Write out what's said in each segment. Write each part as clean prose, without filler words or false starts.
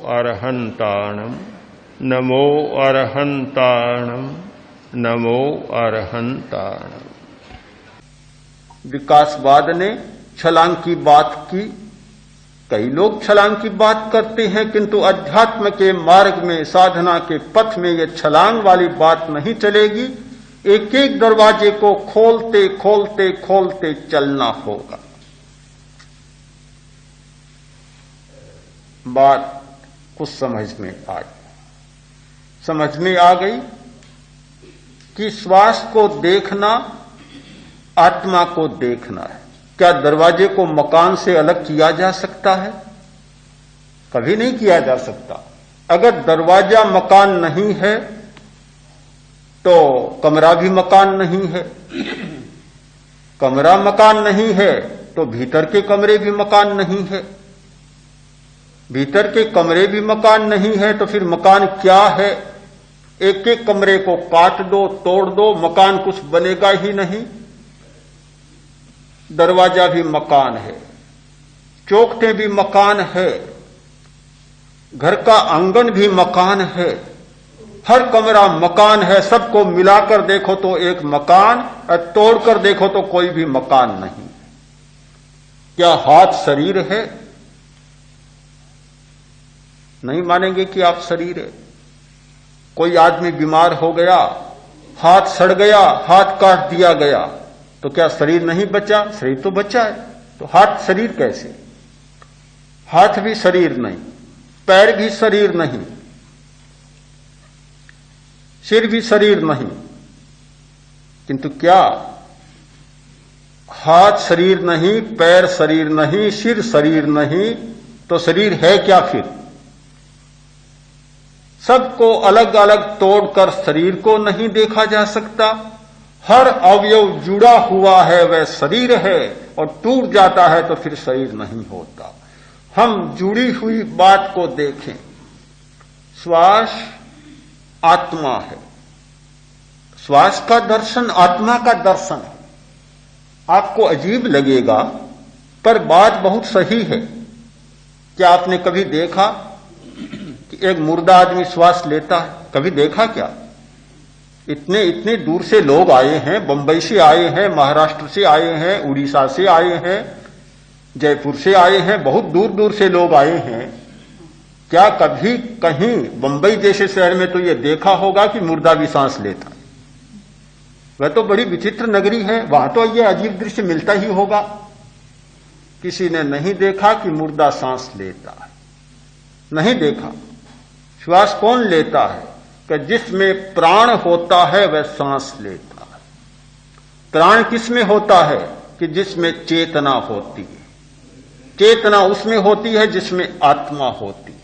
अरहंताणम नमो अरहंताणम नमो अरहंताणम। विकासवाद ने छलांग की बात की। कई लोग छलांग की बात करते हैं, किंतु अध्यात्म के मार्ग में, साधना के पथ में ये छलांग वाली बात नहीं चलेगी। एक एक दरवाजे को खोलते खोलते खोलते चलना होगा। बात कुछ समझ में आ गई कि श्वास को देखना आत्मा को देखना है। क्या दरवाजे को मकान से अलग किया जा सकता है? कभी नहीं किया जा सकता। अगर दरवाजा मकान नहीं है तो कमरा भी मकान नहीं है। कमरा मकान नहीं है तो भीतर के कमरे भी मकान नहीं है। भीतर के कमरे भी मकान नहीं है तो फिर मकान क्या है? एक एक कमरे को काट दो, तोड़ दो, मकान कुछ बनेगा ही नहीं। दरवाजा भी मकान है, चौखटें भी मकान है, घर का आंगन भी मकान है, हर कमरा मकान है। सबको मिलाकर देखो तो एक मकान, और तोड़कर देखो तो कोई भी मकान नहीं। क्या हाथ शरीर है? नहीं मानेंगे कि आप शरीर है। कोई आदमी बीमार हो गया, हाथ सड़ गया, हाथ काट दिया गया, तो क्या शरीर नहीं बचा? शरीर तो बचा है। तो हाथ शरीर कैसे? हाथ भी शरीर नहीं, पैर भी शरीर नहीं, सिर भी शरीर नहीं। किंतु क्या हाथ शरीर नहीं, पैर शरीर नहीं, सिर शरीर नहीं, तो शरीर है क्या फिर? सबको अलग अलग तोड़कर शरीर को नहीं देखा जा सकता। हर अवयव जुड़ा हुआ है, वह शरीर है, और टूट जाता है तो फिर शरीर नहीं होता। हम जुड़ी हुई बात को देखें। श्वास आत्मा है। श्वास का दर्शन आत्मा का दर्शन है। आपको अजीब लगेगा, पर बात बहुत सही है। क्या आपने कभी देखा कि एक मुर्दा आदमी श्वास लेता है? कभी देखा क्या? इतने इतने दूर से लोग आए हैं, बंबई से आए हैं, महाराष्ट्र से आए हैं, उड़ीसा से आए हैं, जयपुर से आए हैं, बहुत दूर दूर से लोग आए हैं। क्या कभी कहीं बंबई जैसे शहर में तो यह देखा होगा कि मुर्दा भी सांस लेता है? वह तो बड़ी विचित्र नगरी है, वहां तो यह अजीब दृश्य मिलता ही होगा। किसी ने नहीं देखा कि मुर्दा सांस लेता है, नहीं देखा। श्वास कौन लेता है? कि जिसमें प्राण होता है वह सांस लेता है। प्राण किसमें होता है? कि जिसमें चेतना होती है। चेतना उसमें होती है जिसमें आत्मा होती है।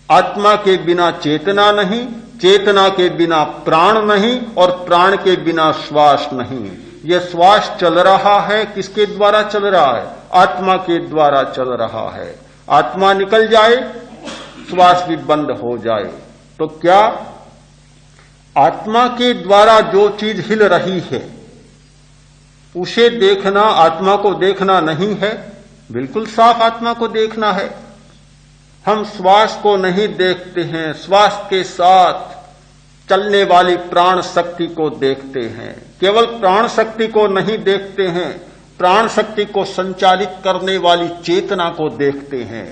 आत्मा के बिना चेतना नहीं, चेतना के बिना प्राण नहीं, और प्राण के बिना श्वास नहीं। यह श्वास चल रहा है, किसके द्वारा चल रहा है? आत्मा के द्वारा चल रहा है। आत्मा निकल जाए, श्वास भी बंद हो जाए, तो क्या आत्मा के द्वारा जो चीज हिल रही है उसे देखना आत्मा को देखना नहीं है? बिल्कुल साफ आत्मा को देखना है। हम श्वास को नहीं देखते हैं, श्वास के साथ चलने वाली प्राण शक्ति को देखते हैं। केवल प्राण शक्ति को नहीं देखते हैं, प्राण शक्ति को संचालित करने वाली चेतना को देखते हैं।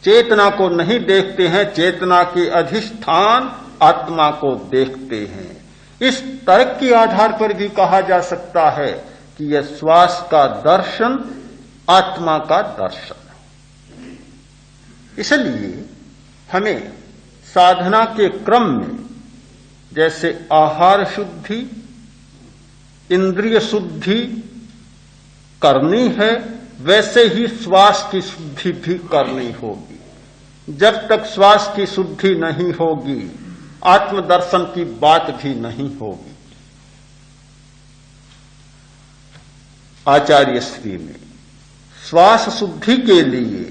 चेतना को नहीं देखते हैं, चेतना के अधिष्ठान आत्मा को देखते हैं। इस तर्क के आधार पर भी कहा जा सकता है कि यह श्वास का दर्शन आत्मा का दर्शन है। इसलिए हमें साधना के क्रम में जैसे आहार शुद्धि, इंद्रिय शुद्धि करनी है, वैसे ही श्वास की शुद्धि भी करनी होगी। जब तक श्वास की शुद्धि नहीं होगी, आत्मदर्शन की बात भी नहीं होगी। आचार्य श्री ने श्वास शुद्धि के लिए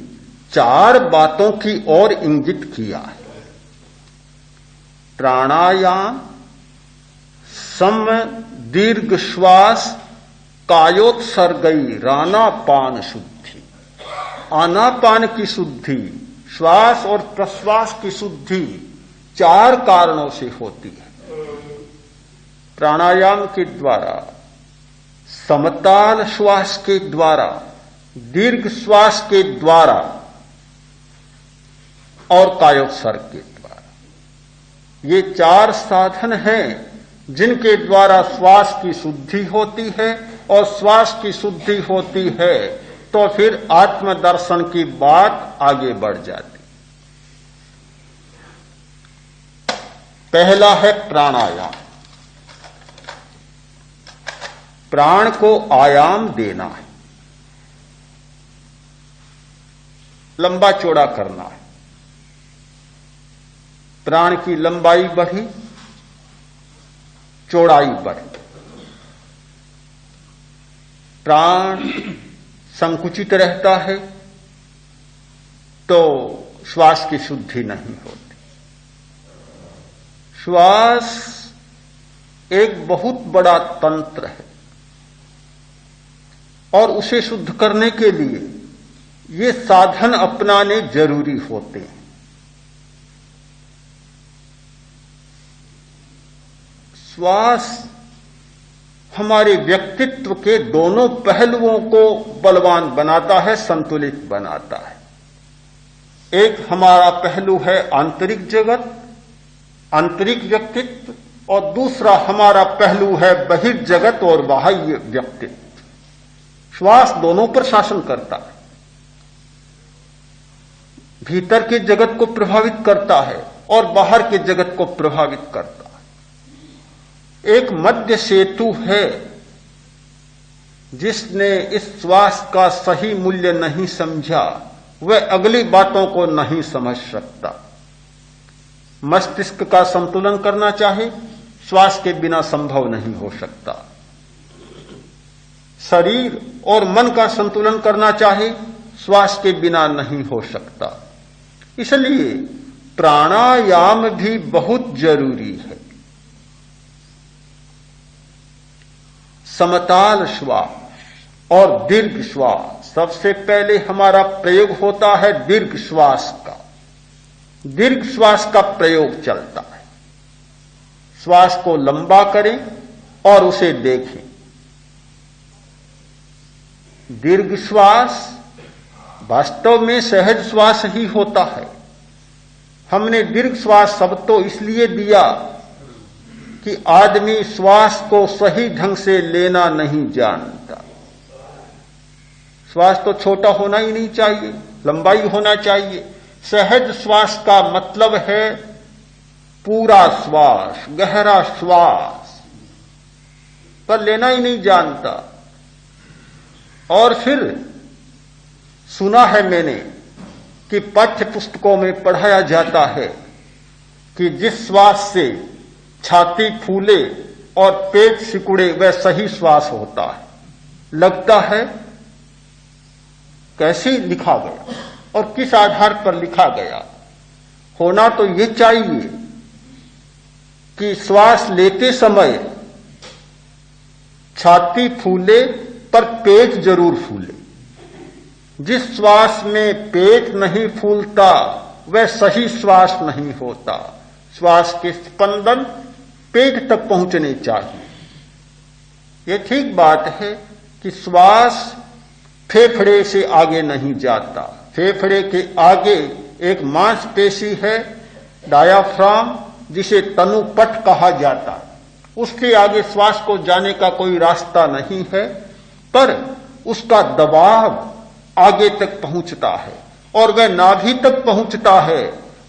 4 बातों की ओर इंगित किया है। प्राणायाम, सम दीर्घ श्वास, कायोत्सर्गई रानापान शुद्धि। आनापान की शुद्धि श्वास और प्रश्वास की शुद्धि 4 कारणों से होती है। प्राणायाम के द्वारा, समताल श्वास के द्वारा, दीर्घ श्वास के द्वारा और कायोत्सर्ग के द्वारा। ये 4 साधन हैं जिनके द्वारा श्वास की शुद्धि होती है, और श्वास की शुद्धि होती है तो फिर आत्मदर्शन की बात आगे बढ़ जाती। पहला है प्राणायाम। प्राण को आयाम देना है, लंबा चौड़ा करना है। प्राण की लंबाई बढ़ी, चौड़ाई बढ़ी। प्राण संकुचित रहता है तो श्वास की शुद्धि नहीं होती। श्वास एक बहुत बड़ा तंत्र है और उसे शुद्ध करने के लिए ये साधन अपनाने जरूरी होते हैं। श्वास हमारे व्यक्तित्व के दोनों पहलुओं को बलवान बनाता है, संतुलित बनाता है। एक हमारा पहलू है आंतरिक जगत, आंतरिक व्यक्तित्व, और दूसरा हमारा पहलू है बहिर्जगत और बाह्य व्यक्तित्व। श्वास दोनों पर शासन करता है, भीतर के जगत को प्रभावित करता है और बाहर के जगत को प्रभावित करता है। एक मध्य सेतु है, जिसने इस श्वास का सही मूल्य नहीं समझा वह अगली बातों को नहीं समझ सकता। मस्तिष्क का संतुलन करना चाहे, श्वास के बिना संभव नहीं हो सकता। शरीर और मन का संतुलन करना चाहे, श्वास के बिना नहीं हो सकता। इसलिए प्राणायाम भी बहुत जरूरी है। समताल श्वास और दीर्घ श्वास। सबसे पहले हमारा प्रयोग होता है दीर्घ श्वास का। दीर्घ श्वास का प्रयोग चलता है। श्वास को लंबा करें और उसे देखें। दीर्घ श्वास वास्तव में सहज श्वास ही होता है। हमने दीर्घ श्वास शब्द तो इसलिए दिया कि आदमी श्वास को सही ढंग से लेना नहीं जानता। श्वास तो छोटा होना ही नहीं चाहिए, लंबाई होना चाहिए। सहज श्वास का मतलब है पूरा श्वास, गहरा श्वास, पर लेना ही नहीं जानता। और फिर सुना है मैंने कि पाठ्य पुस्तकों में पढ़ाया जाता है कि जिस श्वास से छाती फूले और पेट सिकुड़े वह सही श्वास होता है। लगता है कैसे लिखा गया और किस आधार पर लिखा गया? होना तो ये चाहिए कि श्वास लेते समय छाती फूले पर पेट जरूर फूले। जिस श्वास में पेट नहीं फूलता वह सही श्वास नहीं होता। श्वास के स्पंदन पेट तक पहुंचने चाहिए। यह ठीक बात है कि श्वास फेफड़े से आगे नहीं जाता। फेफड़े के आगे एक मांसपेशी है डायाफ्राम, जिसे तनुपट कहा जाता है। उसके आगे श्वास को जाने का कोई रास्ता नहीं है, पर उसका दबाव आगे तक पहुंचता है और वह नाभि तक पहुंचता है।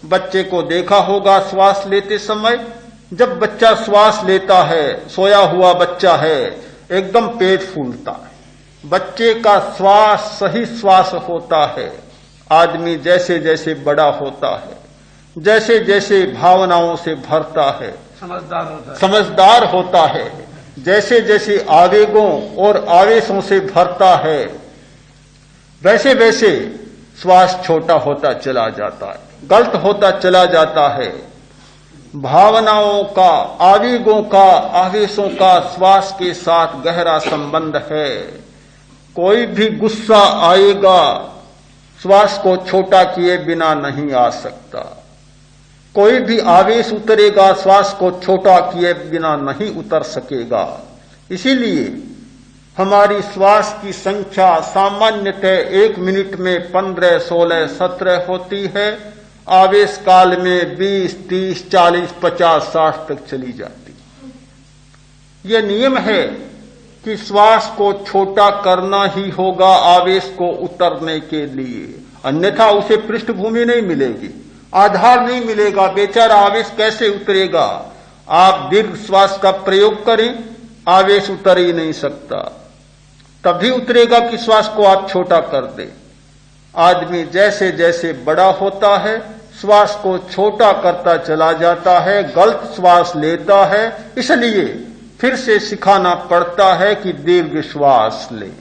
बच्चे को देखा होगा श्वास लेते समय, जब बच्चा श्वास लेता है, सोया हुआ बच्चा है, एकदम पेट फूलता है। बच्चे का श्वास सही श्वास होता है। आदमी जैसे जैसे बड़ा होता है, जैसे जैसे भावनाओं से भरता है, समझदार होता है, जैसे जैसे आवेगों और आवेशों से भरता है, वैसे वैसे श्वास छोटा होता चला जाता है, गलत होता चला जाता है। भावनाओं का, आवेगों का, आवेशों का श्वास के साथ गहरा संबंध है। कोई भी गुस्सा आएगा, श्वास को छोटा किए बिना नहीं आ सकता। कोई भी आवेश उतरेगा श्वास को छोटा किए बिना नहीं उतर सकेगा। इसीलिए हमारी श्वास की संख्या सामान्यतः 1 मिनट में 15, 16, 17 होती है। आवेश काल में 20, 30, 40, 50, 60 तक चली जाती। यह नियम है कि श्वास को छोटा करना ही होगा आवेश को उतरने के लिए, अन्यथा उसे पृष्ठभूमि नहीं मिलेगी, आधार नहीं मिलेगा, बेचारा आवेश कैसे उतरेगा। आप दीर्घ श्वास का प्रयोग करें, आवेश उतर ही नहीं सकता। तभी उतरेगा कि श्वास को आप छोटा कर दें। आदमी जैसे जैसे बड़ा होता है श्वास को छोटा करता चला जाता है, गलत श्वास लेता है, इसलिए फिर से सिखाना पड़ता है कि दीर्घ श्वास लें।